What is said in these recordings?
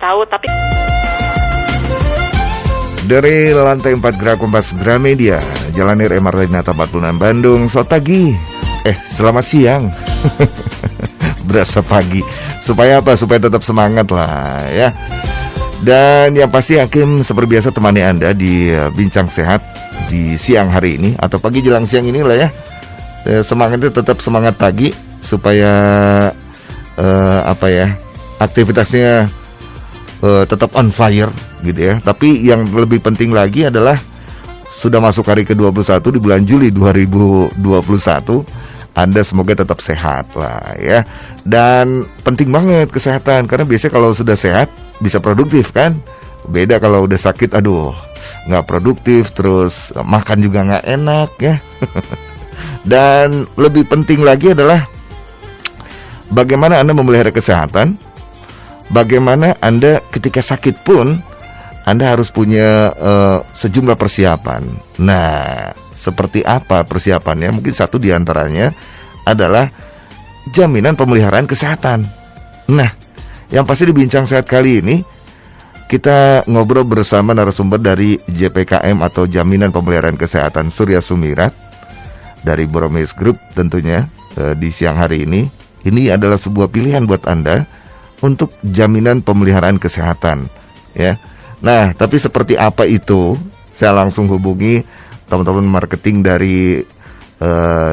tahu, tapi dari lantai 4 Gerak Kompas Gramedia, Jalan R.M. Marlina 46 Bandung, Sotagi. Selamat siang. Berasa pagi. Supaya apa? Supaya tetap semangat lah ya. Dan yang pasti Hakim seperti biasa temani Anda di Bincang Sehat di siang hari ini atau pagi jelang siang ini lah ya. Semangatnya tetap semangat pagi supaya aktivitasnya tetap on fire gitu ya. Tapi yang lebih penting lagi adalah sudah masuk hari ke-21 di bulan Juli 2021. Anda semoga tetap sehat lah ya. Dan penting banget kesehatan, karena biasanya kalau sudah sehat bisa produktif kan. Beda kalau udah sakit, aduh nggak produktif, terus makan juga nggak enak ya. Dan lebih penting lagi adalah bagaimana Anda memelihara kesehatan. Bagaimana Anda ketika sakit pun Anda harus punya sejumlah persiapan. Nah, seperti apa persiapannya? Mungkin satu diantaranya adalah jaminan pemeliharaan kesehatan. Nah, yang pasti di Bincang Sehat kali ini kita ngobrol bersama narasumber dari JPKM atau Jaminan Pemeliharaan Kesehatan Surya Sumirat dari Boromeus Group tentunya di siang hari ini. Ini adalah sebuah pilihan buat Anda untuk jaminan pemeliharaan kesehatan ya. Nah, tapi seperti apa itu? Saya langsung hubungi teman-teman marketing dari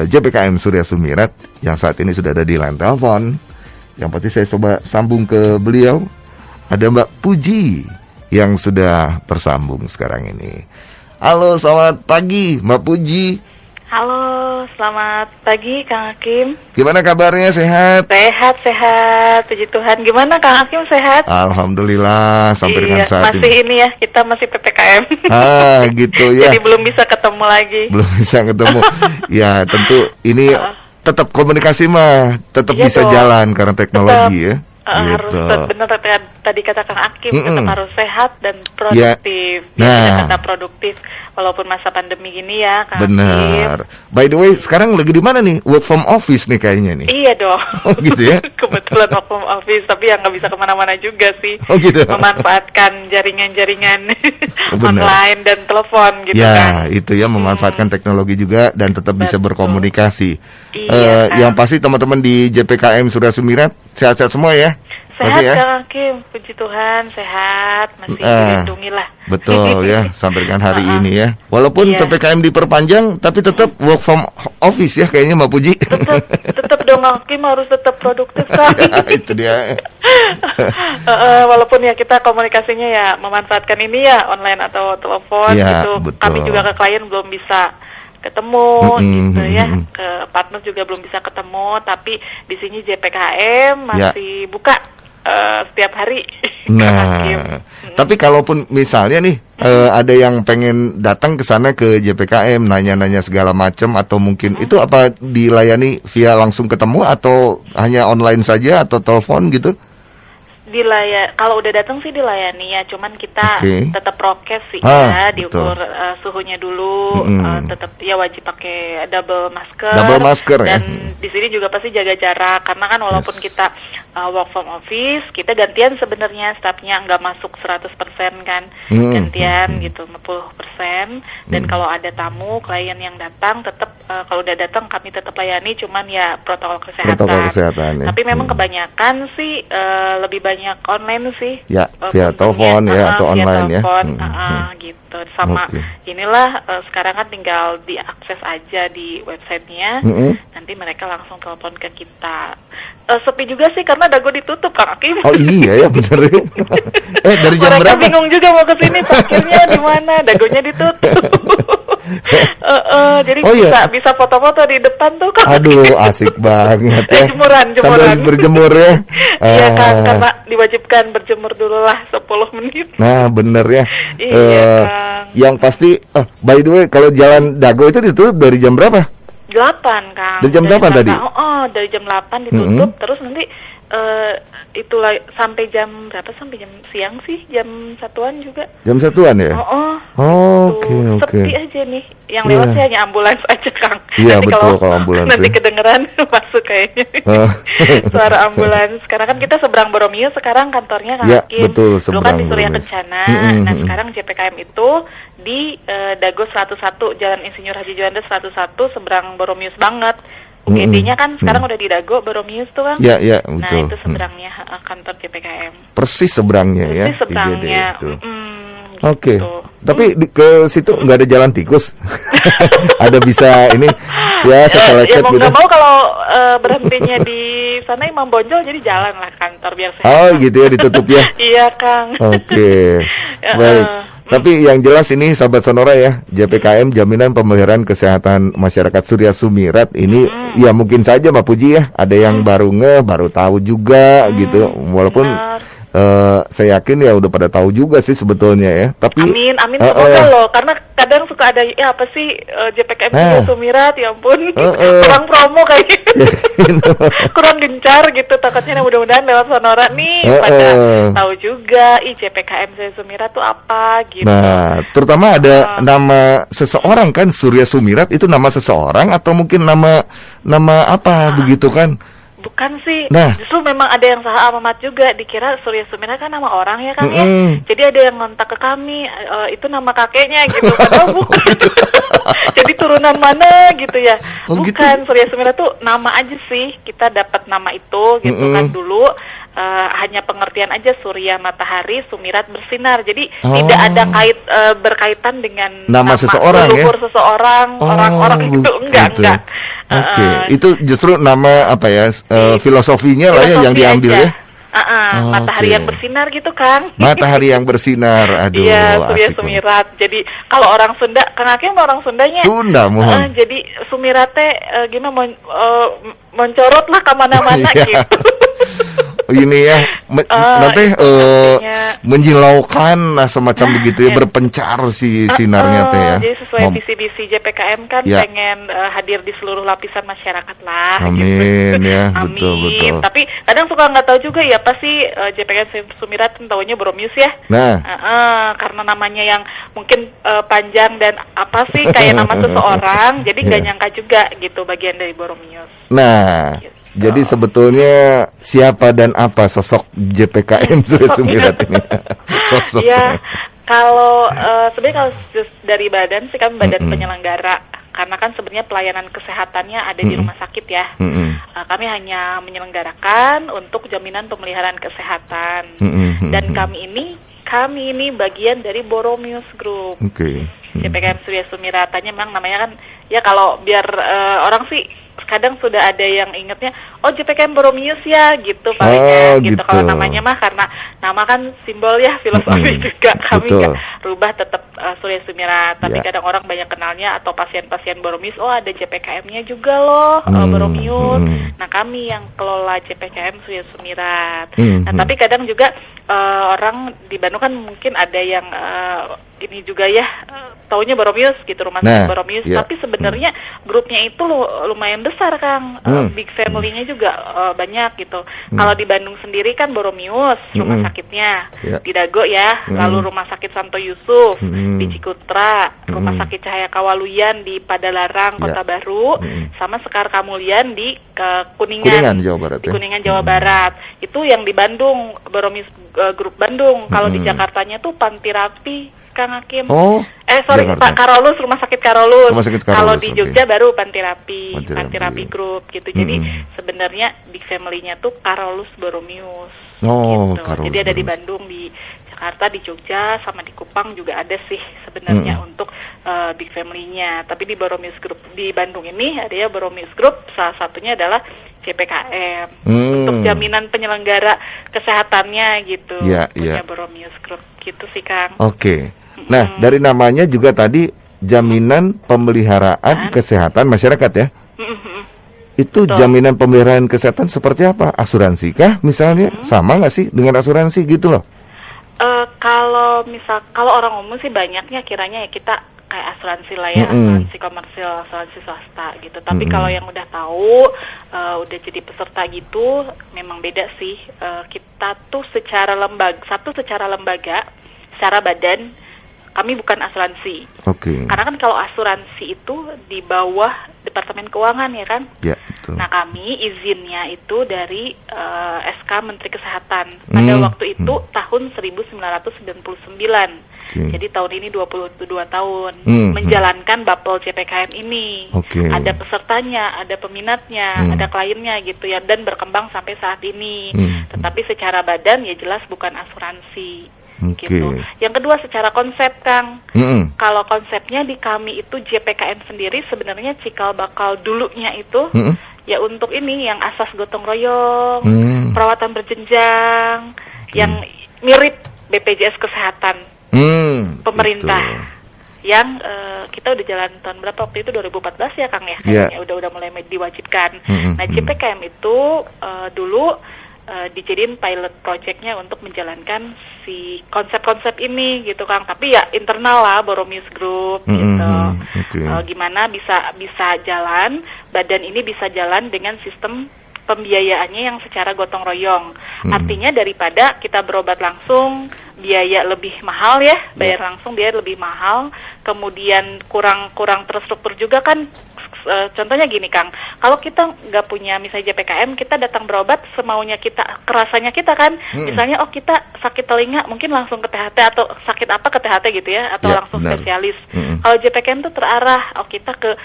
JPKM Surya Sumirat yang saat ini sudah ada di line telepon. Yang pasti saya coba sambung ke beliau. Ada Mbak Puji yang sudah tersambung sekarang ini. Halo, selamat pagi Mbak Puji. halo, selamat pagi Kang Hakim. Gimana kabarnya, sehat? Sehat, puji Tuhan. Gimana Kang Hakim, sehat? Alhamdulillah, sampai dengan saat masih ini. Kita masih PPKM. Gitu ya. Jadi belum bisa ketemu lagi. Belum bisa ketemu. Ya, tentu ini tetap komunikasi mah tetap bisa dong. Jalan karena teknologi ya. Harus benar tadi kata Kang Hakim, tetap harus sehat dan Ya. produktif. Nah. Kata produktif walaupun masa pandemi gini ya, Kang Benar. Hakim. By the way, sekarang lagi di mana nih? Work from office nih kayaknya nih. Iya dong. Oh, gitu ya? Kebetulan work from office, tapi yang nggak bisa kemana-mana juga sih. Oh, gitu. Memanfaatkan jaringan-jaringan Benar. online dan telepon gitu Ya, kan. itu ya, memanfaatkan teknologi juga dan tetap bisa Betul. berkomunikasi. Iya, Yang pasti teman-teman di JPKM Surya Sumirat sehat-sehat semua ya. Sehat Masih ya? Kang Hakim, puji Tuhan sehat, masih dilindungi lah. Betul ya, sampai dengan hari ini ya. Walaupun Iya. PPKM diperpanjang, tapi tetap work from office ya kayaknya Mbak Puji. Tetap dong Kang Hakim, harus tetap produktif kan. Itu dia. Walaupun ya kita komunikasinya ya memanfaatkan ini ya online atau telepon Ya, gitu. betul. Kami juga ke klien belum bisa ketemu gitu ya. Ke partner juga belum bisa ketemu, tapi di sini JPKM masih buka setiap hari. Nah, tapi kalaupun misalnya nih ada yang pengen datang ke sana ke JPKM nanya-nanya segala macam atau mungkin itu apa dilayani via langsung ketemu atau hanya online saja atau telepon gitu? Kalau udah datang sih dilayani ya, cuman kita Oke. tetap prokes sih Ah, diukur betul. suhunya dulu, tetap ya wajib pakai double masker. Double masker ya. Dan di sini juga pasti jaga jarak, karena kan walaupun Yes. kita work from office, kita gantian sebenarnya, staffnya nggak masuk 100% kan, gantian gitu 50%. Dan kalau ada tamu klien yang datang, tetap kalau udah datang kami tetap layani, cuman ya protokol kesehatan. Protokol kesehatan ya. Tapi memang kebanyakan sih lebih banyak online sih. Ya, via telepon ya atau via online ya. telepon, gitu. Sama Oke. inilah sekarang kan tinggal diakses aja di websitenya. Nanti mereka langsung telepon ke kita. Sepi juga sih karena dago ditutup Kang Hakim. Oh iya ya, bener ya. Dari jam Mereka berapa? bingung juga mau ke sini, parkirnya di mana, dagonya ditutup. Jadi Oh, iya. bisa foto-foto di depan tuh Kang. Aduh, asik banget ya. Jemuran. Sambil berjemur ya. Iya kan, karena diwajibkan berjemur dulu lah 10 menit. Nah, bener ya. Iya, Kang. Yang pasti, by the way, kalau jalan Dago itu ditutup dari jam berapa? 8 Kang. Dari jam 8 tadi? Dari jam 8 ditutup, terus nanti itulah sampai jam berapa? Sampai jam siang sih, jam 1-an juga. Jam 1-an ya? Oke. Oke. Sepi aja nih. Yang lewat sih hanya ambulans aja, Kang. Iya, betul, kalau ambulans. Nanti kedengeran masuk kayaknya. Suara ambulans. Karena kan kita seberang Boromio sekarang kantornya, Kang Ya, Hakim. betul, Dulu kan di Surya Boromio. Kencana. Nah, sekarang JPKM itu di Dago 101, Jalan Insinyur Haji Juanda 101, seberang Boromius banget. UGD-nya kan sekarang udah di Dago, Boromius tuh, Kang. Ya, betul. Nah, itu seberangnya kantor JPKM. Persis seberangnya ya. Persis seberangnya. Oke. Gitu. Tapi ke situ nggak ada jalan tikus. Ada bisa ini ya setelecet mau gitu. nggak mau kalau berhentinya di sana Imam Bonjol, jadi jalan lah kantor biar sehat. Oh gitu ya, ditutup ya. Iya, Kang. Oke. Baik. Tapi yang jelas ini sahabat Sonora ya, JPKM Jaminan Pemeliharaan Kesehatan Masyarakat Surya Sumirat ini ya mungkin saja Mbak Puji ya, ada yang baru tahu juga gitu. Walaupun saya yakin ya udah pada tahu juga sih sebetulnya ya. Tapi amin semoga loh, karena kadang suka ada ya apa sih JPKM Surya Sumirat, ya ampun kurang promo kayaknya. Kurang gencar gitu, takutnya mudah-mudahan lewat Sonora nih pada tahu juga JPKM Surya Sumirat tuh apa gitu. Nah, terutama ada nama seseorang kan, Surya Sumirat itu nama seseorang atau mungkin nama apa begitu kan? Bukan sih, Nah, justru memang ada yang salah alamat juga, dikira Surya Sumirat kan nama orang ya, Kang ya. Jadi ada yang ngontak ke kami, itu nama kakeknya gitu, padahal bukan. Jadi turunan mana gitu ya. Bukan, gitu? Surya Sumirat tuh nama aja sih, kita dapat nama itu gitu kan dulu. Hanya pengertian aja, Surya matahari, Sumirat bersinar. Jadi tidak ada berkaitan dengan nama seseorang ya. Seseorang, orang-orang itu enggak. Oke, itu justru nama apa ya? Filosofinya lah ya yang diambil aja. Matahari yang bersinar gitu, Kang. Matahari yang bersinar, aduh. Iya, Surya Sumirat. Jadi kalau orang Sunda, Kang Hakim orang Sundanya. Sunda, mohon. Jadi Sumirate gimana mencorot lah kemana-mana gitu. Ini ya nanti menjilaukan semacam begitu ya, berpencar si sinarnya teh ya. Jadi sesuai visi-visi JPKM kan pengen hadir di seluruh lapisan masyarakat lah. Amin gitu. ya, Amin. betul. Tapi kadang suka nggak tahu juga ya apa sih JPKM Sumirat, taunya Boromius ya. Nah, karena namanya yang mungkin panjang dan apa sih kayak nama seseorang, jadi nggak nyangka juga gitu bagian dari Boromius. Nah. Gitu. Jadi sebetulnya siapa dan apa sosok JPKM Surya Sumirat ini? Sosok. Ya, kalau sebenarnya kalau dari badan sih kami badan penyelenggara, karena kan sebenarnya pelayanan kesehatannya ada di rumah sakit ya. Kami hanya menyelenggarakan untuk jaminan pemeliharaan kesehatan. Dan kami ini bagian dari Boromius Group. JPKM Surya Sumiratanya memang namanya kan ya, kalau biar orang sih kadang sudah ada yang ingetnya, oh JPKM Boromius ya gitu palingnya gitu. Kalau namanya mah karena nama kan simbol ya, filosofi juga kami nggak rubah, tetap Surya Sumirat. Tapi kadang orang banyak kenalnya atau pasien-pasien Boromius, oh ada JPKM-nya juga loh, Boromius. Nah kami yang kelola JPKM Surya Sumirat. Nah tapi kadang juga orang di Bandung kan mungkin ada yang ini juga ya, taunya Boromius gitu, rumah sakit Boromius. Tapi sebenarnya grupnya itu lumayan besar, Kang. Big family-nya juga banyak gitu. Kalau di Bandung sendiri kan Boromius rumah sakitnya, di Dago ya, lalu rumah sakit Santo Yusuf, di Cikutra, rumah sakit Cahaya Kawaluyan di Padalarang, Kota Baru, sama Sekar Kamulian di Kuningan, Jawa Barat. Di Kuningan, Jawa Barat. Itu yang di Bandung, Boromius Grup Bandung. Kalau di Jakartanya tuh Pantirapi, Kang Hakim. Pak Karolus, Rumah Sakit Karolus. Kalau di Jogja baru Pantirapi Group gitu. Jadi sebenarnya big family-nya tuh Karolus Boromius. Gitu. Jadi ada di Bandung, di Jakarta, di Jogja, sama di Kupang juga ada sih sebenarnya untuk big family-nya. Tapi di Boromius Group di Bandung ini ada ya Boromius Group, salah satunya adalah JPKM untuk jaminan penyelenggara kesehatannya gitu. Punya Boromius Group gitu sih, Kang. Nah, dari namanya juga tadi jaminan pemeliharaan kesehatan masyarakat ya. Itu jaminan pemeliharaan kesehatan seperti apa? Asuransi kah misalnya? Sama nggak sih dengan asuransi gitu loh? Kalau orang umum sih banyaknya kiranya ya kita kayak asuransi lah ya, asuransi komersil, asuransi swasta gitu. Tapi kalau yang udah tahu, udah jadi peserta gitu, memang beda sih. Kita tuh secara lembaga, secara badan, kami bukan asuransi. Karena kan kalau asuransi itu di bawah Departemen Keuangan ya kan. Ya, betul. Nah kami izinnya itu dari SK Menteri Kesehatan pada waktu itu tahun 1999. Jadi tahun ini 22 tahun menjalankan Bapel JPKM ini. Ada pesertanya, ada peminatnya, ada kliennya gitu ya, dan berkembang sampai saat ini. Tetapi secara badan ya jelas bukan asuransi. Gitu. Yang kedua secara konsep Kang, kalau konsepnya di kami itu JPKM sendiri sebenarnya cikal bakal dulunya itu ya untuk ini yang asas gotong royong, perawatan berjenjang, yang mirip BPJS Kesehatan pemerintah. Yang kita udah jalan tahun berapa waktu itu 2014 ya Kang ya, kayaknya udah mulai diwajibkan. Nah JPKM itu dulu dijadiin pilot projectnya untuk menjalankan si konsep-konsep ini gitu Kang, tapi ya internal lah Boromius Group gitu. Gimana bisa jalan, badan ini bisa jalan dengan sistem pembiayaannya yang secara gotong royong. Artinya daripada kita berobat langsung biaya lebih mahal ya, bayar langsung biaya lebih mahal, kemudian kurang terstruktur juga kan. Contohnya gini Kang, kalau kita nggak punya misalnya JPKM, kita datang berobat semaunya kita, kerasanya kita kan, misalnya kita sakit telinga mungkin langsung ke THT, atau sakit apa ke THT gitu ya, atau langsung spesialis. Kalau JPKM itu terarah, kita ke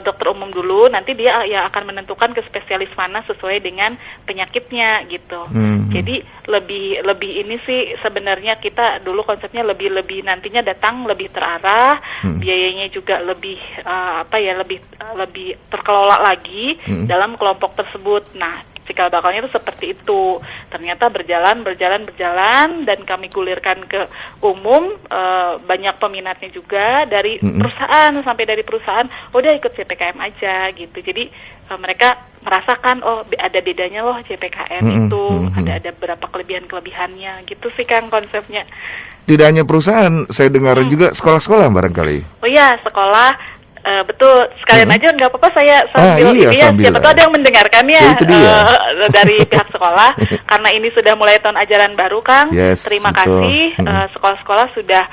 dokter umum dulu, nanti dia yang akan menentukan ke spesialis mana sesuai dengan penyakitnya gitu. Jadi lebih ini sih sebenarnya kita dulu konsepnya lebih nantinya datang lebih terarah, biayanya juga lebih lebih terkelola lagi dalam kelompok tersebut. Nah, cikal bakalnya itu seperti itu. Ternyata berjalan dan kami gulirkan ke umum, banyak peminatnya juga dari perusahaan, sampai dari perusahaan udah ikut JPKM aja gitu. Jadi mereka merasakan ada bedanya loh JPKM itu, ada berapa kelebihannya gitu sih Kang konsepnya. Tidak hanya perusahaan, saya dengar juga sekolah-sekolah barangkali. Oh iya, sekolah. Betul, sekalian aja nggak apa-apa saya sambil siapa tahu ada yang mendengarkannya dari pihak sekolah, karena ini sudah mulai tahun ajaran baru Kang. Terima kasih sekolah-sekolah sudah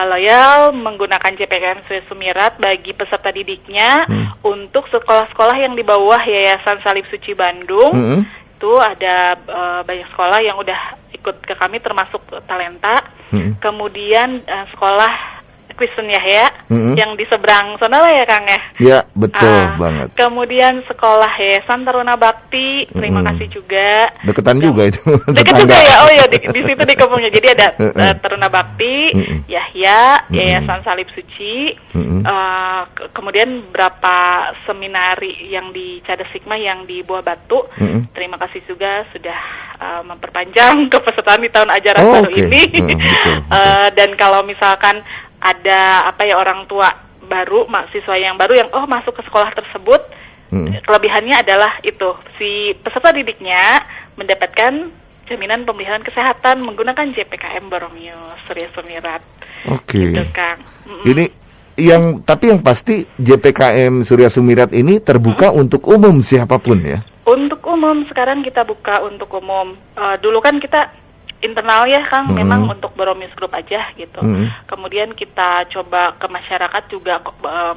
loyal menggunakan JPKM Surya Sumirat bagi peserta didiknya. Untuk sekolah-sekolah yang di bawah Yayasan Salib Suci Bandung, itu ada banyak sekolah yang udah ikut ke kami termasuk Talenta. Kemudian sekolah Kristen Yahya yang di seberang sana lah ya Kang ya. Ya betul banget. Kemudian sekolah Yayasan Taruna Bakti, terima kasih juga. Deketan juga itu. Dekat juga ya, oh ya di situ di kampungnya. Jadi ada Taruna Bakti, Yahya, Yayasan Salib Suci, kemudian berapa seminari yang di Cadas Hikmah yang di Buah Batu. Terima kasih juga sudah memperpanjang kepesertaan di tahun ajaran baru ini. Dan kalau misalkan ada orang tua baru, mahasiswa yang baru yang masuk ke sekolah tersebut, kelebihannya adalah itu si peserta didiknya mendapatkan jaminan pemeliharaan kesehatan menggunakan JPKM Boromius Surya Sumirat. Gitu Kang. Ini tapi yang pasti JPKM Surya Sumirat ini terbuka untuk umum siapapun ya. Untuk umum, sekarang kita buka untuk umum. Dulu kan kita internal ya Kang, memang untuk Boromius Group aja gitu. Kemudian kita coba ke masyarakat juga,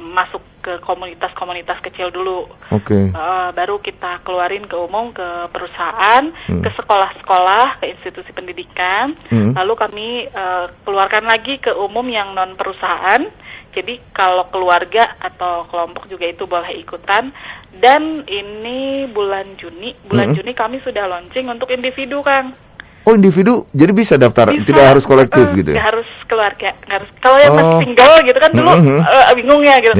masuk ke komunitas-komunitas kecil dulu. Baru kita keluarin ke umum, ke perusahaan, ke sekolah-sekolah, ke institusi pendidikan. Lalu kami keluarkan lagi ke umum yang non perusahaan. Jadi kalau keluarga atau kelompok juga itu boleh ikutan. Dan ini bulan Juni kami sudah launching untuk individu Kang. Oh individu, jadi bisa daftar, tidak harus kolektif gitu ya? Nggak harus keluarga, nggak harus. Kalau yang masih single gitu kan dulu bingung ya gitu.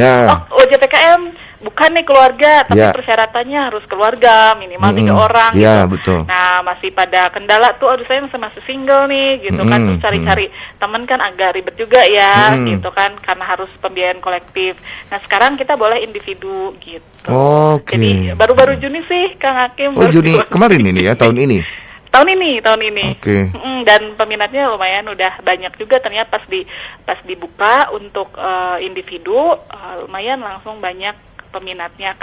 JPKM bukan nih keluarga, tapi persyaratannya harus keluarga, minimal 3 orang gitu. Betul. Nah masih pada kendala tuh, saya masih single nih gitu kan, terus cari-cari teman kan agak ribet juga ya gitu kan, karena harus pembiayaan kolektif. Nah sekarang kita boleh individu gitu. Jadi baru-baru Juni sih Kang Hakim. Juni kemarin ini ya, tahun ini? Tahun ini. Oke. Dan peminatnya lumayan udah banyak juga ternyata pas dibuka untuk individu lumayan langsung banyak peminatnya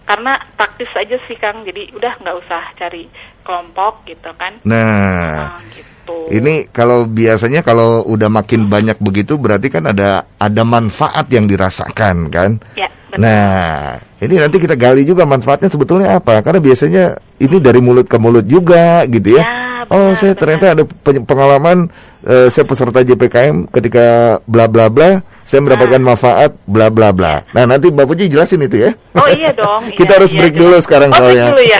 karena praktis aja sih Kang, jadi udah nggak usah cari kelompok gitu kan. Nah, gitu. Ini kalau biasanya kalau udah makin banyak begitu berarti kan ada manfaat yang dirasakan kan. Ya, betul. Nah, ini nanti kita gali juga manfaatnya sebetulnya apa, karena biasanya ini dari mulut ke mulut juga gitu ya. Saya ternyata ada pengalaman saya peserta JPKM ketika bla bla bla, saya mendapatkan manfaat bla bla bla. Nah, nanti Mbak Puji jelasin itu ya. Oh iya dong. Kita harus break dulu sekarang soalnya. Dulu ya.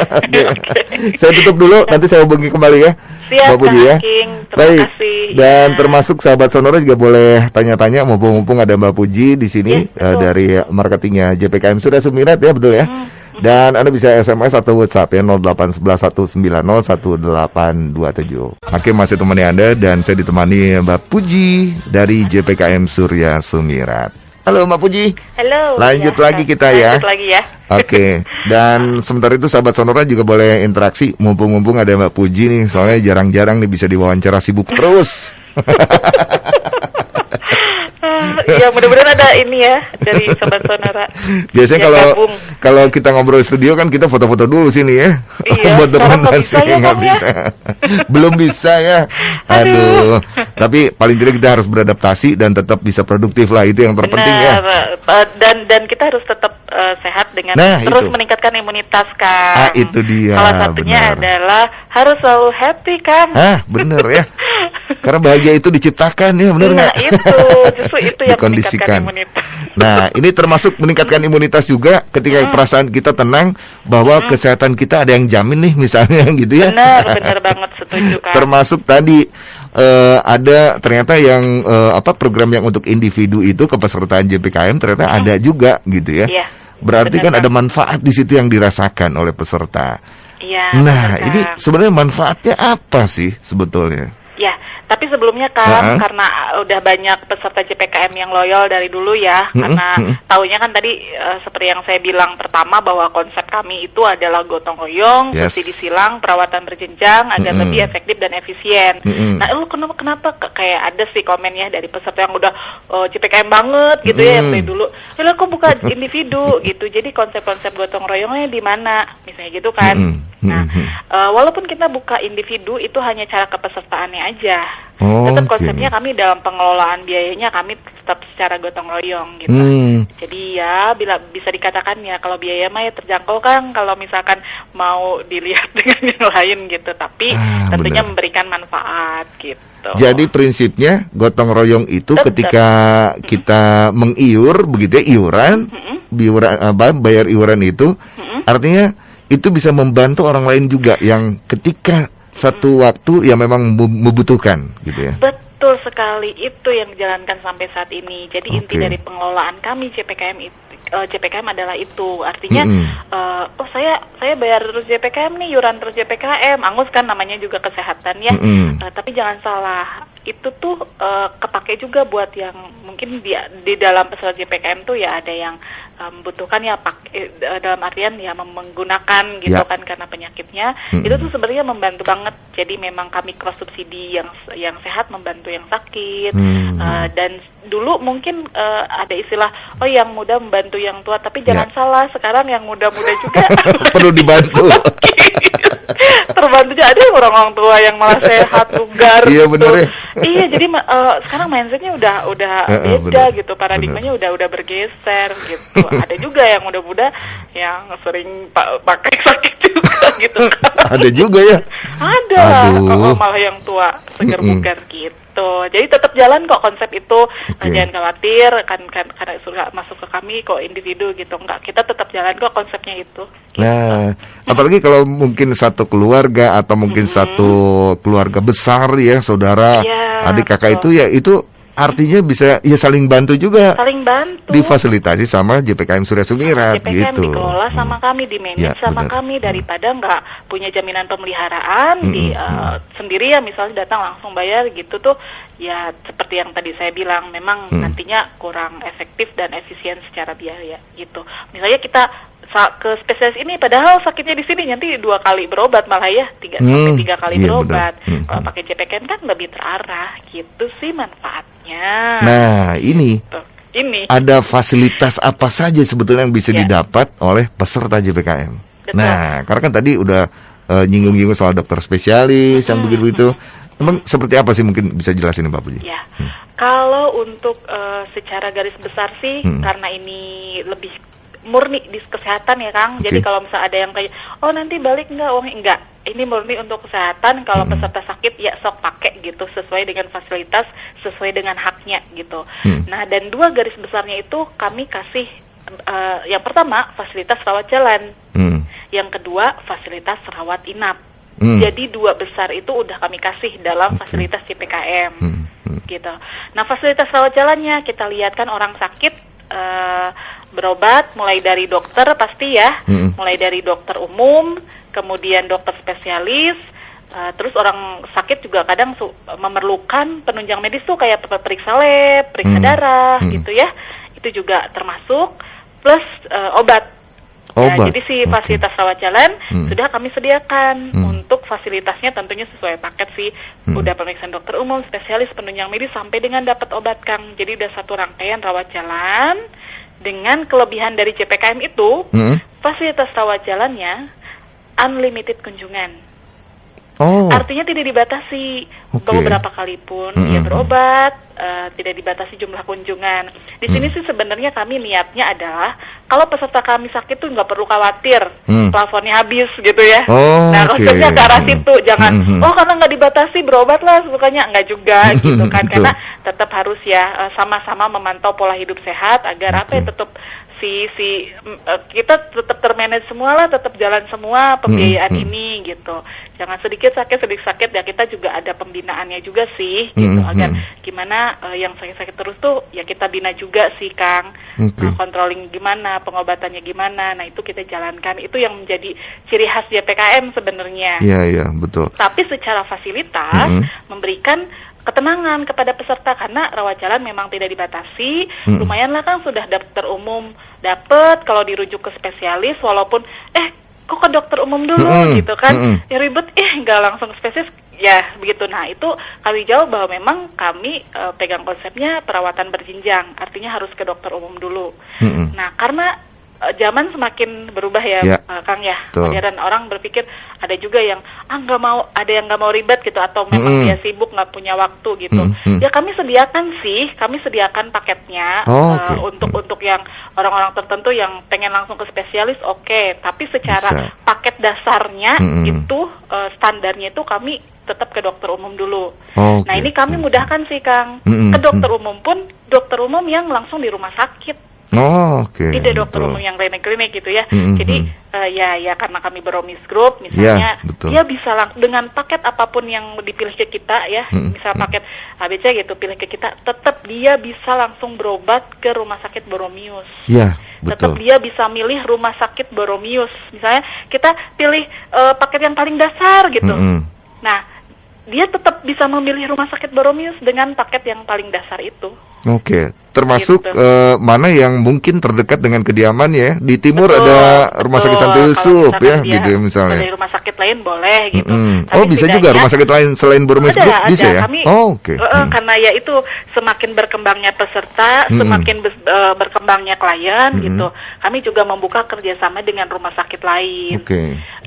Saya tutup dulu, nanti saya hubungi kembali ya. Siap, Mbak Puji ya. Terima Baik. kasih. Dan termasuk sahabat Sonora juga boleh tanya-tanya, mumpung ada Mbak Puji di sini dari marketingnya JPKM Surya Sumirat ya, betul ya. Dan Anda bisa SMS atau WhatsApp ya 081119011827. Hakim masih temani Anda dan saya ditemani Mbak Puji dari JPKM Surya Sumirat. Halo Mbak Puji. Halo. Lanjut lagi kita ya. Lanjut lagi ya. Oke. Dan sementara itu sahabat Sonora juga boleh interaksi. Mumpung ada Mbak Puji nih, soalnya jarang-jarang nih bisa diwawancara, sibuk terus. Ya mudah-mudahan ada ini ya dari Sobat Sonora. Biasanya kalau kita ngobrol studio kan kita foto-foto dulu sini ya. Iya, buat dokumentasi nggak bisa. Belum bisa ya. Aduh. Tapi paling tidak kita harus beradaptasi dan tetap bisa produktif lah, itu yang terpenting ya. Dan kita harus tetap sehat dengan terus meningkatkan imunitas kan. Itu dia. Salah satunya adalah harus selalu happy kan. Bener ya. Karena bahagia itu diciptakan ya, bener nggak? Justru itu yang meningkatkan imunitas. Nah, ini termasuk meningkatkan imunitas juga ketika perasaan kita tenang bahwa kesehatan kita ada yang jamin nih misalnya gitu ya. Benar banget, setuju kan. Termasuk tadi ada ternyata yang program yang untuk individu itu kepesertaan JPKM ternyata ada juga gitu ya. Berarti kan ada manfaat di situ yang dirasakan oleh peserta. Nah, ini sebenarnya manfaatnya apa sih sebetulnya? Ya, tapi sebelumnya kan karena udah banyak peserta JPKM yang loyal dari dulu ya, karena taunya kan tadi seperti yang saya bilang pertama bahwa konsep kami itu adalah gotong royong, bersih disilang, perawatan berjenjang agar lebih efektif dan efisien. Nah, lu kenapa kayak ada sih komennya dari peserta yang udah JPKM banget gitu ya yang dari dulu. Lu kok buka individu gitu. Jadi konsep-konsep gotong royongnya di mana? Misalnya gitu kan. Nah, walaupun kita buka individu itu hanya cara kepesertaannya aja. Tetap konsepnya kami dalam pengelolaan biayanya kami tetap secara gotong royong gitu. Jadi ya bisa dikatakan ya kalau biaya mah ya terjangkau kan kalau misalkan mau dilihat dengan yang lain gitu. Tapi tentunya memberikan manfaat gitu. Jadi prinsipnya gotong royong itu ketika kita mengiur begitu ya, iuran, bayar iuran itu artinya itu bisa membantu orang lain juga yang ketika satu waktu yang memang membutuhkan gitu ya. Betul sekali, itu yang dijalankan sampai saat ini. Jadi inti dari pengelolaan kami JPKM adalah itu. Artinya saya bayar terus JPKM nih, iuran terus JPKM. Angus kan namanya juga kesehatan ya. Tapi jangan salah, itu tuh kepake juga buat yang mungkin di dalam peserta JPKM tuh ya ada yang membutuhkan ya dalam artian ya menggunakan gitu kan karena penyakitnya. Itu tuh sebenarnya membantu banget. Jadi memang kami cross subsidi yang sehat membantu yang sakit. Dan dulu mungkin ada istilah yang muda membantu yang tua, tapi jangan salah, sekarang yang muda-muda juga perlu dibantu. Terbantu aja, ada orang tua yang malah sehat, bugar. Iya benar ya. Iya, jadi sekarang mindsetnya udah beda gitu, paradigmanya udah bergeser gitu. Ada juga yang muda-muda yang sering pakai sakit juga gitu. Ada juga ya. Ada. Malah yang tua segar bugar gitu. Jadi tetap jalan kok konsep itu. Jangan khawatir kan karena sudah masuk ke kami kok individu gitu. Enggak, kita tetap jalan kok konsepnya itu. Gitu. Nah, apalagi kalau mungkin satu keluarga atau mungkin satu keluarga besar ya, saudara, adik kakak itu ya itu artinya bisa ya saling bantu juga. Saling bantu. Difasilitasi sama JPKM Surya Sumirat JPKM gitu. dikelola sama kami, di-manage sama kami daripada nggak punya jaminan pemeliharaan sendiri ya misalnya datang langsung bayar gitu tuh ya seperti yang tadi saya bilang memang nantinya kurang efektif dan efisien secara biaya gitu. Misalnya kita ke spesialis ini, padahal sakitnya di sini, nanti 2 kali berobat malah ya, 3 sampai 3 kali berobat. Kalau pakai JPKM kan lebih terarah, gitu sih manfaatnya. Nah, ini ada fasilitas apa saja sebetulnya yang bisa didapat oleh peserta JPKM? Betul. Nah, karena kan tadi udah nyinggung-nyinggung soal dokter spesialis yang begitu-begitu. Emang seperti apa sih, mungkin bisa jelasin Pak Puji? Ya, kalau untuk secara garis besar sih, karena ini lebih murni di kesehatan ya Kang. Jadi kalau misalnya ada yang kayak, oh nanti balik nggak uang, enggak. Ini murni untuk kesehatan. Kalau peserta sakit ya sok pakai gitu, sesuai dengan fasilitas, sesuai dengan haknya gitu. Nah, dan 2 garis besarnya itu kami kasih, yang pertama fasilitas rawat jalan, yang kedua fasilitas rawat inap. Jadi 2 besar itu udah kami kasih dalam fasilitas JPKM gitu. Nah, fasilitas rawat jalannya kita lihat kan orang sakit berobat mulai dari dokter pasti ya, mulai dari dokter umum, kemudian dokter spesialis, terus orang sakit juga kadang memerlukan penunjang medis tuh kayak periksa lab, periksa darah gitu ya, itu juga termasuk, plus obat. Ya, jadi si fasilitas rawat jalan sudah kami sediakan untuk fasilitasnya, tentunya sesuai paket sih, udah pemeriksaan dokter umum, spesialis, penunjang medis sampai dengan dapat obat Kang. Jadi udah satu rangkaian rawat jalan. Dengan kelebihan dari JPKM itu, fasilitas rawat jalannya unlimited kunjungan. Artinya tidak dibatasi, mau berapa kali pun dia berobat, tidak dibatasi jumlah kunjungan. Di sini sih sebenarnya kami niatnya adalah kalau peserta kami sakit tuh nggak perlu khawatir plafonnya habis gitu ya. Nah, konsepnya ke arah situ, jangan karena nggak dibatasi berobat lah sukanya, nggak juga gitu kan, karena tetap harus ya sama-sama memantau pola hidup sehat agar apa ya, tetap kita tetap termanage semua lah, tetap jalan semua pembiayaan ini gitu. Jangan sedikit sakit ya, kita juga ada pembinaannya juga sih gitu, agar gimana yang sakit-sakit terus tuh ya kita bina juga sih Kang. Controlling gimana, pengobatannya gimana, nah itu kita jalankan. Itu yang menjadi ciri khas JPKM sebenarnya. Iya, betul. Tapi secara fasilitas memberikan ketenangan kepada peserta, karena rawat jalan memang tidak dibatasi. Lumayan lah Kang, sudah dokter umum dapat, kalau dirujuk ke spesialis walaupun kok ke dokter umum dulu gitu kan, ya ribet, nggak langsung spesialis ya begitu. Nah, itu kami jawab bahwa memang kami pegang konsepnya perawatan berjenjang, artinya harus ke dokter umum dulu. Nah, karena zaman semakin berubah ya, Kang ya. Modern, orang berpikir ada juga yang nggak mau, ada yang nggak mau ribet gitu, atau memang dia sibuk nggak punya waktu gitu. Ya kami sediakan paketnya untuk yang orang-orang tertentu yang pengen langsung ke spesialis, tapi secara paket dasarnya itu standarnya itu kami tetap ke dokter umum dulu. Nah, ini kami mudahkan sih Kang. Ke dokter umum pun dokter umum yang langsung di rumah sakit. Tidak dokter umum yang klinik-klinik gitu ya. Jadi ya karena kami Beromis Group misalnya, dia bisa dengan paket apapun yang dipilih ke kita ya, misal paket ABC gitu pilih ke kita, tetap dia bisa langsung berobat ke rumah sakit Boromius. Tetap dia bisa milih rumah sakit Boromius. Misalnya kita pilih paket yang paling dasar gitu. Nah, dia tetap bisa memilih rumah sakit Boromius dengan paket yang paling dasar itu. Termasuk mana yang mungkin terdekat dengan kediaman ya. Di timur ada Rumah Sakit Santo Yusuf ya, gitu ya misalnya. Dari rumah sakit lain boleh gitu. Bisa juga rumah sakit lain selain Boromius Group bisa ya? Kami, karena ya itu semakin berkembangnya peserta, semakin berkembangnya klien gitu. Kami juga membuka kerjasama dengan rumah sakit lain.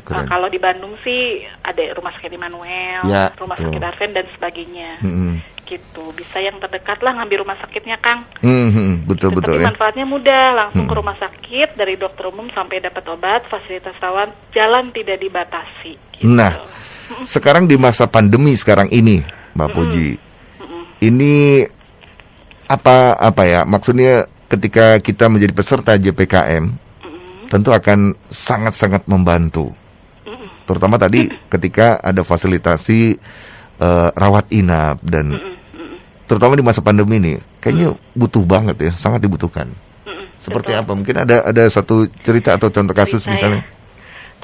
Kalau di Bandung sih ada Rumah Sakit Immanuel, Rumah Sakit Arven dan sebagainya. Gitu, bisa yang terdekat lah ngambil rumah sakitnya Kang. Betul Tapi ya. manfaatnya mudah, langsung ke rumah sakit, dari dokter umum sampai dapat obat, fasilitas rawat jalan tidak dibatasi gitu. Nah, sekarang di masa pandemi sekarang ini Mbak Puji, ini apa ya maksudnya, ketika kita menjadi peserta JPKM tentu akan sangat-sangat membantu, terutama tadi ketika ada fasilitasi rawat inap, dan terutama di masa pandemi ini kayaknya butuh banget ya, sangat dibutuhkan. Seperti apa? Mungkin ada satu cerita atau contoh kasus misalnya.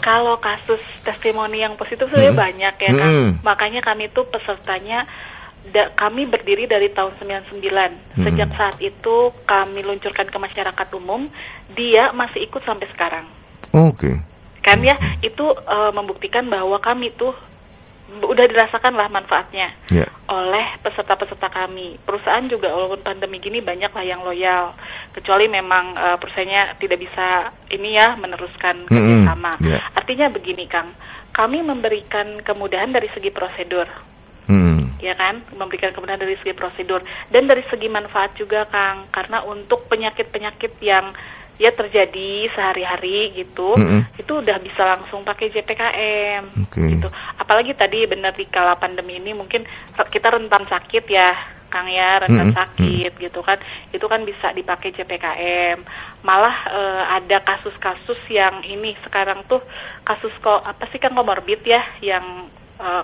Kalau kasus testimoni yang positif sebenarnya banyak ya Kang. Makanya kami tuh pesertanya kami berdiri dari tahun 99. Sejak saat itu kami luncurkan ke masyarakat umum, dia masih ikut sampai sekarang. Oke. Kan ya, itu membuktikan bahwa kami tuh udah dirasakan lah manfaatnya oleh peserta-peserta kami. Perusahaan juga walaupun pandemi gini banyak lah yang loyal, kecuali memang perusahaannya tidak bisa ini ya meneruskan kerjasama. Artinya begini Kang, kami memberikan kemudahan dari segi prosedur. Ya kan, memberikan kemudahan dari segi prosedur dan dari segi manfaat juga Kang, karena untuk penyakit-penyakit yang ya terjadi sehari-hari gitu, itu udah bisa langsung pakai JPKM gitu. Apalagi tadi benar di kala pandemi ini mungkin kita rentan sakit ya Kang ya, rentan sakit gitu kan, itu kan bisa dipakai JPKM. Malah ada kasus-kasus yang ini sekarang tuh kasus apa sih Kang, komorbid ya, yang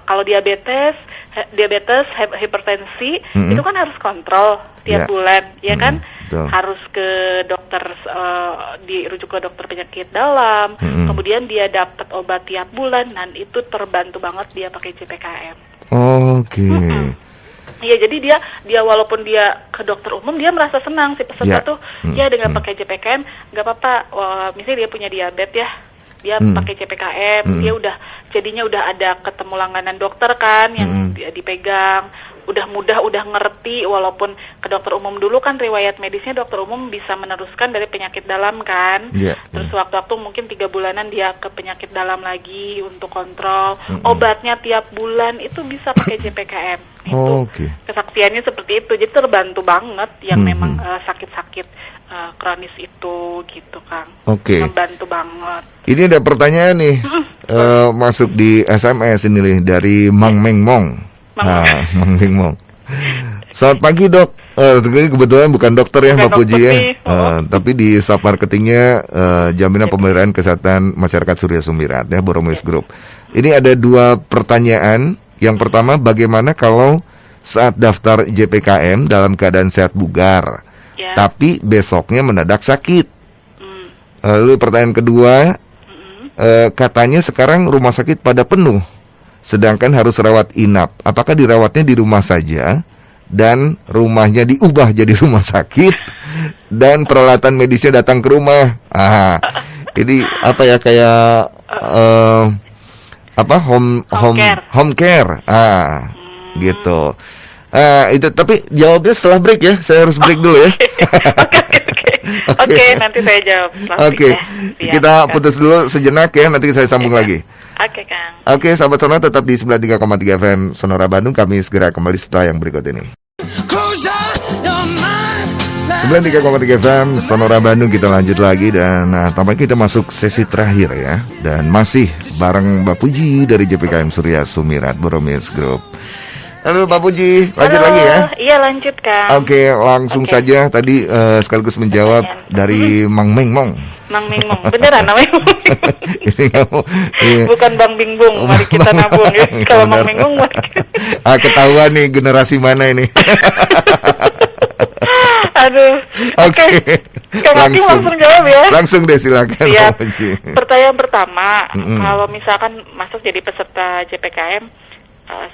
kalau diabetes, hipertensi, itu kan harus kontrol tiap bulan, ya kan? Harus ke dokter, dirujuk ke dokter penyakit dalam, kemudian dia dapat obat tiap bulan, dan itu terbantu banget dia pakai JPKM. Iya, jadi dia walaupun dia ke dokter umum, dia merasa senang si peserta tuh, ya dengan pakai JPKM, nggak apa-apa. Misalnya dia punya diabetes ya, dia pakai JPKM, dia jadinya udah ada ketemu langganan dokter kan yang dipegang, udah mudah, udah ngerti, walaupun ke dokter umum dulu kan riwayat medisnya dokter umum bisa meneruskan dari penyakit dalam kan. Terus waktu-waktu mungkin 3 bulanan dia ke penyakit dalam lagi untuk kontrol, obatnya tiap bulan itu bisa pakai JPKM. Itu kesaksiannya seperti itu, jadi terbantu banget yang memang sakit-sakit kronis itu gitu Kang. Membantu banget. Ini ada pertanyaan nih masuk di SMS ini nih dari Mang Mengmong. Mang Mengmong. Selamat pagi Dok. Kebetulan bukan dokter ya Mbak Puji ya, tapi di staff marketingnya Jaminan Pemeliharaan Kesehatan Masyarakat Surya Sumirat ya, Boromeus Group. Ini ada 2 pertanyaan. Yang pertama, bagaimana kalau saat daftar JPKM dalam keadaan sehat bugar, tapi besoknya mendadak sakit? Lalu pertanyaan kedua, katanya sekarang rumah sakit pada penuh, sedangkan harus rawat inap. Apakah dirawatnya di rumah saja dan rumahnya diubah jadi rumah sakit dan peralatan medisnya datang ke rumah? Ini apa ya, kayak home care. Gitu. Itu tapi jawabnya setelah break ya. Saya harus break dulu ya. Oke, nanti saya jawab. Kita putus dulu sejenak ya, nanti saya sambung lagi. Oke, Kang. Oke, sahabat Sonora tetap di 93,3 FM Sonora Bandung. Kami segera kembali setelah yang berikut ini. 93,3 FM Sonora Bandung, kita lanjut lagi. Dan tampaknya kita masuk sesi terakhir ya. Dan masih bareng Mbak Puji dari JPKM Surya Sumirat Boromeus Group. Halo Mbak Puji, lanjut lagi ya? Iya, lanjut Kang. Oke, langsung saja tadi sekaligus menjawab dari Mang Mengmong. Mang Mengmong, beneran namanya? Bukan Bang Bingbung, mari kita nabung ya. Kalau Mang Mengmong ketahuan nih generasi mana ini. Aduh. Oke. Kang Hakim langsung jawab ya. Langsung deh, silakan. Pertanyaan pertama, kalau misalkan masuk jadi peserta JPKM,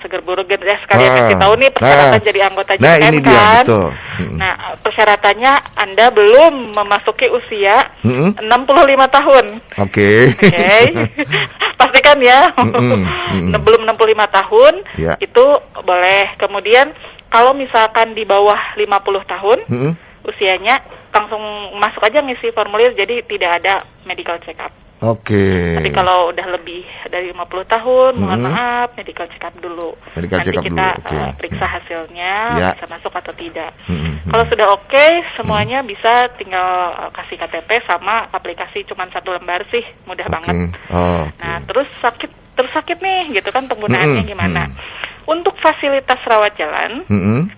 seger burugen ya, sekalian kasih tahu nih persyaratan jadi anggota JPKM ini dia, kan. Betul. Nah, persyaratannya Anda belum memasuki usia 65 tahun. Oke. Pastikan ya. Belum 65 tahun itu boleh. Kemudian kalau misalkan di bawah 50 tahun usianya, langsung masuk aja ngisi formulir, jadi tidak ada medical check up. Tapi kalau udah lebih dari 50 tahun, mohon maaf, medical check up dulu. Nanti kita periksa hasilnya, bisa masuk atau tidak. Kalau sudah oke, semuanya bisa tinggal kasih KTP sama aplikasi, cuma 1 lembar sih, mudah banget. Nah, terus sakit nih, gitu kan, penggunaannya gimana? Untuk fasilitas rawat jalan,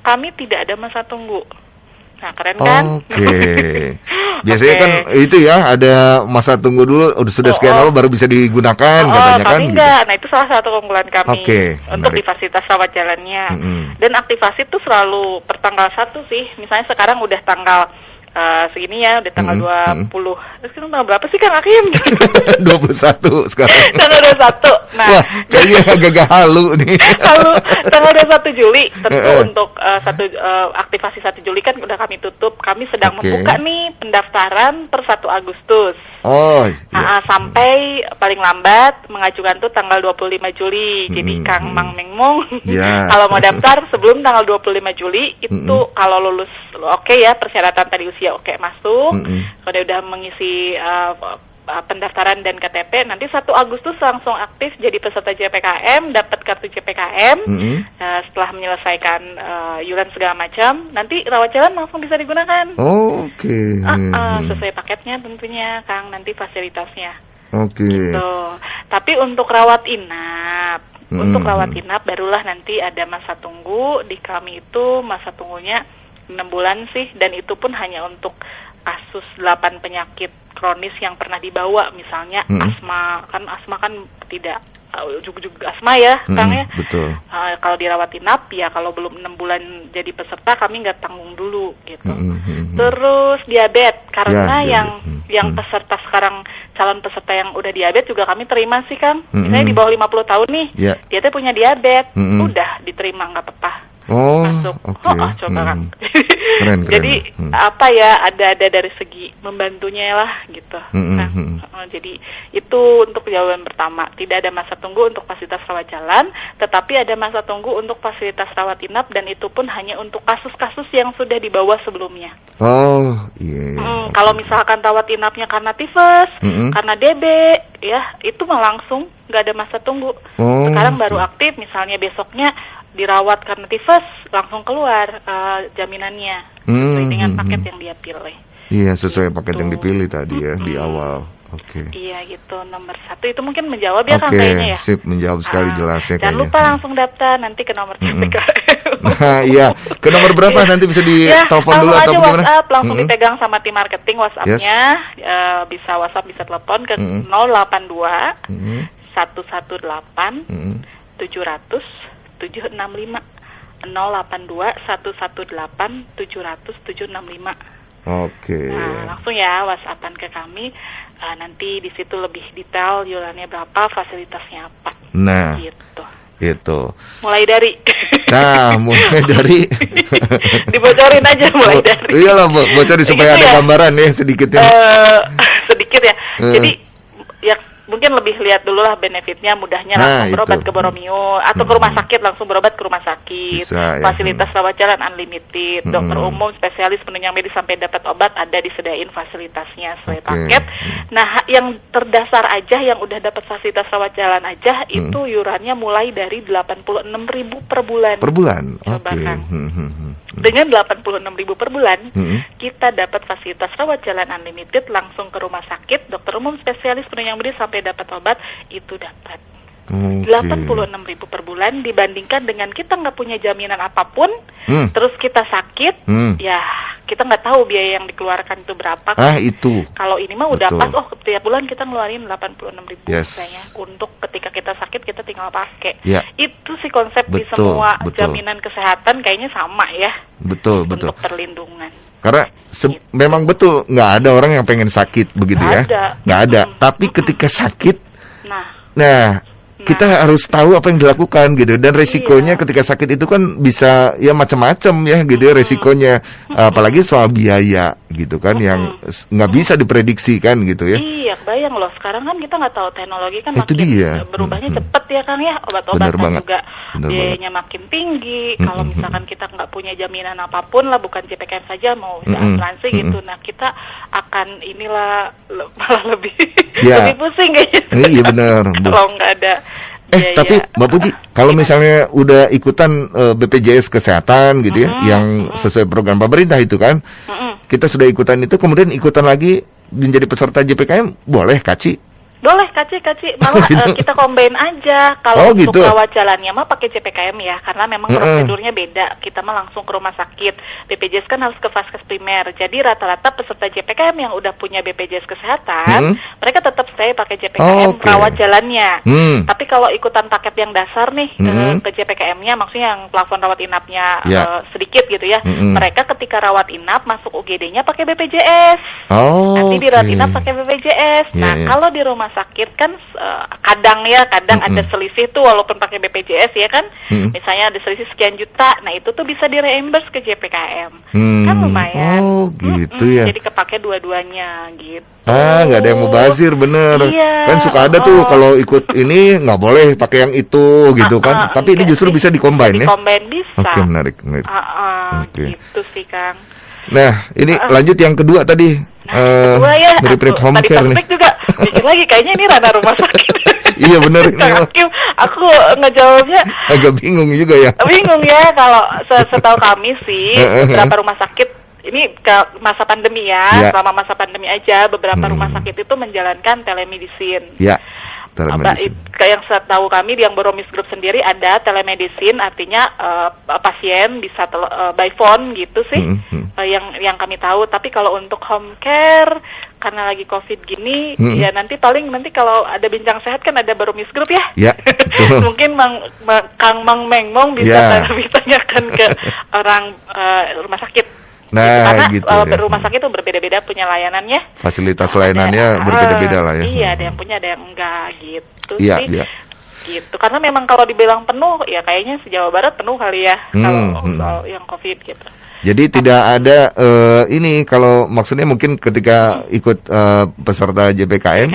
kami tidak ada masa tunggu. Nah, keren kan? Biasanya kan itu ya, ada masa tunggu dulu, sudah sekian lama baru bisa digunakan katanya kan? Kami enggak. Nah, itu salah satu keunggulan kami untuk di menarik. fasilitas rawat jalannya. Dan aktivasi itu selalu pertanggal 1 sih. Misalnya sekarang udah tanggal segini ya, udah tanggal 20. Terus tanggal berapa sih Kang Hakim? 21 sekarang. Dan udah 1. Nah, wah, kayaknya agak-agak halu nih. lalu tanggal 21 Juli tentu untuk aktivasi 1 Juli kan udah kami tutup. Kami sedang membuka nih pendaftaran per 1 Agustus. Oh, iya. Sampai paling lambat mengajukan tuh tanggal 25 Juli. Jadi Kang Mang Mengmong kalau mau daftar sebelum tanggal 25 Juli itu kalau lulus oke ya, persyaratan tadi usia oke masuk. Kalau dia udah mengisi pendaftaran dan KTP, nanti 1 Agustus langsung aktif jadi peserta JPKM, dapat kartu JPKM. Setelah menyelesaikan iuran segala macam, nanti rawat jalan langsung bisa digunakan. Oke. Sesuai paketnya tentunya, Kang, nanti fasilitasnya. Oke. Gitu. Tapi untuk rawat inap, barulah nanti ada masa tunggu. Di kami itu masa tunggunya 6 bulan sih, dan itu pun hanya untuk kasus 8 penyakit kronis yang pernah dibawa, misalnya asma kan tidak juga asma ya, Kang ya. Betul. Kalau dirawat inap ya, kalau belum 6 bulan jadi peserta kami nggak tanggung dulu gitu. Terus diabetes, karena yang peserta sekarang, calon peserta yang udah diabetes juga kami terima sih, Kang. Misalnya di bawah 50 tahun nih, dia tuh punya diabetes, udah diterima nggak apa-apa. Masuk. Coba Kang. Keren. Jadi apa ya, ada dari segi membantunya lah gitu. Jadi itu untuk jawaban pertama, tidak ada masa tunggu untuk fasilitas rawat jalan, tetapi ada masa tunggu untuk fasilitas rawat inap, dan itu pun hanya untuk kasus-kasus yang sudah dibawa sebelumnya. Kalau misalkan rawat inapnya karena tifus, karena DB, ya itu mah langsung nggak ada masa tunggu. Sekarang baru aktif, misalnya besoknya dirawat karena tifus, langsung keluar jaminannya sesuai dengan paket yang dia pilih. Iya, sesuai paket yang dipilih tadi ya di awal. Iya gitu, nomor 1 itu mungkin menjawab ya Kang kayaknya ya. Sip, menjawab sekali jelasnya. Jangan lupa langsung daftar nanti ke nomor JPKM. Iya, ke nomor berapa nanti bisa ditelepon dulu atau bagaimana? WhatsApp langsung dipegang sama tim marketing WhatsApp-nya. Bisa WhatsApp, bisa telepon ke 082 118 700 765 082 118 700 765. Nah, langsung ya WhatsAppan ke kami. Nanti di situ lebih detail iurannya berapa, fasilitasnya apa. Nah, gitu. Itu. Mulai dari. Mulai dari. Dibocorin aja mulai dari. Iyalah, bocorin supaya ada gambaran nih sedikitnya. Sedikit ya. Jadi ya mungkin lebih lihat dulu lah benefitnya, mudahnya langsung berobat ke Boromio atau ke rumah sakit, langsung berobat ke rumah sakit. Bisa, fasilitas rawat jalan unlimited, dokter umum, spesialis, penunjang medis sampai dapat obat ada disediain fasilitasnya sesuai paket. Nah, yang terdasar aja yang udah dapat fasilitas rawat jalan aja itu iurannya mulai dari 86.000 per bulan. Per bulan. Dengan 86.000 per bulan, kita dapat fasilitas rawat jalan unlimited langsung ke rumah sakit, dokter umum, spesialis, penunjang medis sampai dapat obat, itu dapat 86.000 per bulan, dibandingkan dengan kita nggak punya jaminan apapun, terus kita sakit, ya kita nggak tahu biaya yang dikeluarkan itu berapa. Itu. Kalau ini mah udah pas, tiap bulan kita ngeluarin 86.000 misalnya, untuk ketika kita sakit kita tinggal pakai. Itu sih konsep di semua jaminan kesehatan kayaknya sama ya. Betul. Untuk perlindungan. Karena memang betul nggak ada orang yang pengen sakit begitu ya. Nggak ada. Tapi ketika sakit, nah kita harus tahu apa yang dilakukan gitu, dan resikonya ketika sakit itu kan bisa ya macam-macam ya gitu ya resikonya, apalagi soal biaya gitu kan yang nggak bisa diprediksi kan gitu ya. Iya, bayang loh, sekarang kan kita nggak tahu, teknologi kan makin berubahnya cepet ya Kang ya, obat-obatan juga biayanya makin tinggi. Kalau misalkan kita nggak punya jaminan apapun lah, bukan JPKM saja, mau asuransi gitu, nah kita akan malah lebih lebih pusing kayaknya. Iya benar. Kalau nggak ada. Tapi Mbak Puji, kalau misalnya udah ikutan BPJS Kesehatan gitu ya, yang sesuai program pemerintah itu kan, kita sudah ikutan itu, kemudian ikutan lagi menjadi peserta JPKM, boleh Kaci? Boleh, Kaci, malah kita combine aja. Kalau untuk rawat jalannya mah pakai JPKM ya, karena memang prosedurnya beda. Kita mah langsung ke rumah sakit. BPJS kan harus ke vaskes primer. Jadi rata-rata peserta JPKM yang udah punya BPJS Kesehatan, mereka tetap stay pakai JPKM rawat jalannya. Tapi kalau ikutan paket yang dasar nih ke JPKM-nya, maksudnya yang plafon rawat inapnya sedikit gitu ya, mereka ketika rawat inap masuk UGD-nya pakai BPJS. Nanti di rawat inap pakai BPJS. Nah, kalau di rumah sakit kan kadang ada selisih tuh walaupun pakai BPJS ya kan, misalnya ada selisih sekian juta, nah itu tuh bisa di-reimburse ke JPKM, kan lumayan. Oh gitu ya. Jadi kepake dua-duanya gitu. Nggak ada yang mubazir, bener. Iya. Kan suka ada tuh kalau ikut ini nggak boleh pakai yang itu gitu kan. Tapi ini justru bisa di-combine ya. Di-combine bisa. Oke, menarik. Oke. Gitu sih Kang. Nah, ini lanjut yang kedua tadi. Kedua ya. Mirip home tadi care nih. juga pikir lagi kayaknya ini ranah rumah sakit. Iya bener ini. Aku ngejawabnya agak bingung juga ya. Bingung ya, kalau setahu kami sih beberapa rumah sakit ini ke masa pandemi ya, selama masa pandemi aja beberapa rumah sakit itu menjalankan telemedicine. Ya. Telemedicine. Yang setahu kami di yang Boromis Group sendiri ada telemedicine, artinya pasien bisa by phone gitu sih. Yang kami tahu. Tapi kalau untuk home care karena lagi COVID gini, ya nanti kalau ada bincang sehat kan ada Boromis Group ya. Ya. Mungkin Kang Mang Mengmong bisa ditanyakan ke orang rumah sakit. Nah, karena rumah sakit itu berbeda-beda punya layanannya. Fasilitas layanannya berbeda-beda lah ya. Iya, ada yang punya, ada yang enggak gitu sih. Iya. Gitu. Karena memang kalau dibilang penuh, ya kayaknya se-Jawa Barat penuh kali ya kalau yang COVID gitu. Jadi tidak ada ini kalau maksudnya mungkin ketika ikut peserta JPKM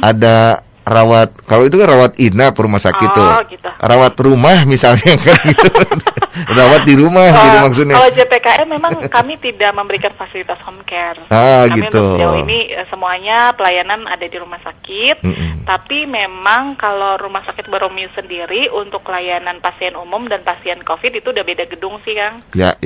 ada rawat, kalau itu kan rawat inap rumah sakit tuh. Gitu. Rawat rumah misalnya kan gitu. Rawat di rumah gitu maksudnya. Kalau JPKM memang kami tidak memberikan fasilitas home care. Kami gitu. untuk sejauh ini semuanya pelayanan ada di rumah sakit. Tapi memang kalau rumah sakit Boromius sendiri untuk layanan pasien umum dan pasien COVID itu udah beda gedung sih Kang. Ya.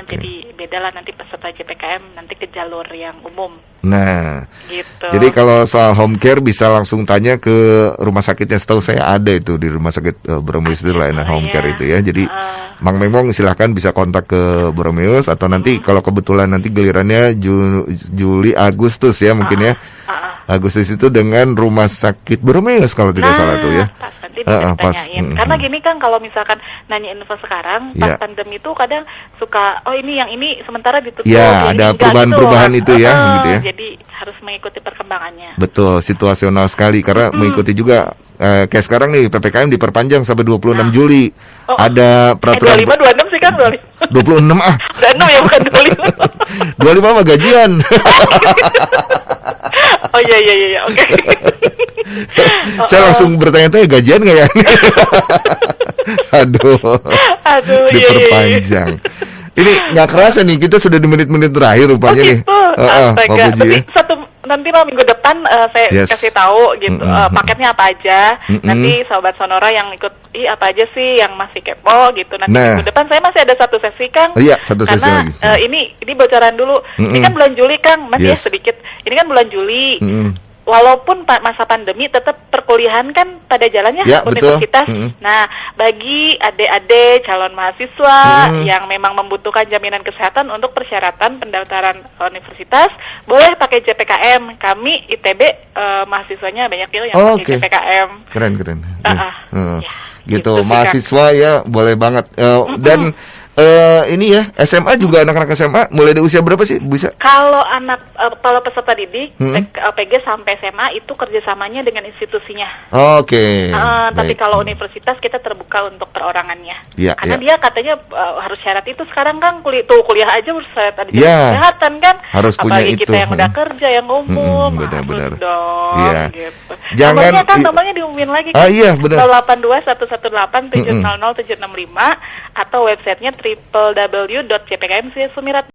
Jadi beda lah nanti peserta JPKM nanti ke jalur yang umum. Nah, gitu. Jadi kalau soal home care bisa langsung tanya ke rumah sakitnya, setahu saya ada itu di rumah sakit Boromius itu layanan home care itu ya. Jadi Mang Memong silahkan bisa kontak ke Boromius atau nanti kalau kebetulan nanti gilirannya Juli Agustus ya mungkin ya. Agustus itu dengan rumah sakit Boromius kalau tidak salah tuh ya. Nanti ditanyain. Karena gini kan kalau misalkan nanya info sekarang pas pandemi itu kadang suka ini yang ini sementara ditutup. Ya, ada perubahan-perubahan itu ya gitu ya. Jadi harus mengikuti perkembangannya. Betul, situasional sekali karena mengikuti juga kayak sekarang nih PPKM diperpanjang sampai 26 Juli. Ada peraturan 25 26 sih kan 26 ah. 26 ya bukan 25. 25 mah gajian. Oh iya oke. Saya langsung bertanya-tanya gajian nggak ya? Aduh diperpanjang. Ini nggak kerasa nih kita sudah di menit-menit terakhir rupanya nih. Astaga. Nanti minggu depan saya kasih tahu gitu paketnya apa aja. Nanti Sobat Sonora yang ikut apa aja sih yang masih kepo gitu. Nanti minggu depan saya masih ada satu sesi Kang. Iya, satu sesi lagi. Ini bocoran dulu. Ini kan bulan Juli Kang, masih sedikit. Ini kan bulan Juli. Walaupun masa pandemi tetap perkuliahan kan pada jalannya universitas. Nah, bagi adik-adik calon mahasiswa yang memang membutuhkan jaminan kesehatan untuk persyaratan pendaftaran universitas, boleh pakai JPKM. Kami ITB mahasiswanya banyak yang pakai JPKM. Keren. Gitu, gitu mahasiswa ya boleh banget. Dan ini ya SMA juga anak-anak SMA mulai dari usia berapa sih bisa? Kalau kalau peserta didik PG sampai SMA itu kerjasamanya dengan institusinya. Tapi kalau universitas kita terbuka untuk perorangannya. Karena dia katanya harus syarat itu sekarang kan kuliah aja harus syarat kesehatan kan. Harus punya apalagi itu. Kita yang udah kerja yang umum benar. Harus dong. Gitu. Jangan nomornya diumumin lagi kan. Iya benar. 082 118 700 765 atau websitenya www.jpkm.sumirat.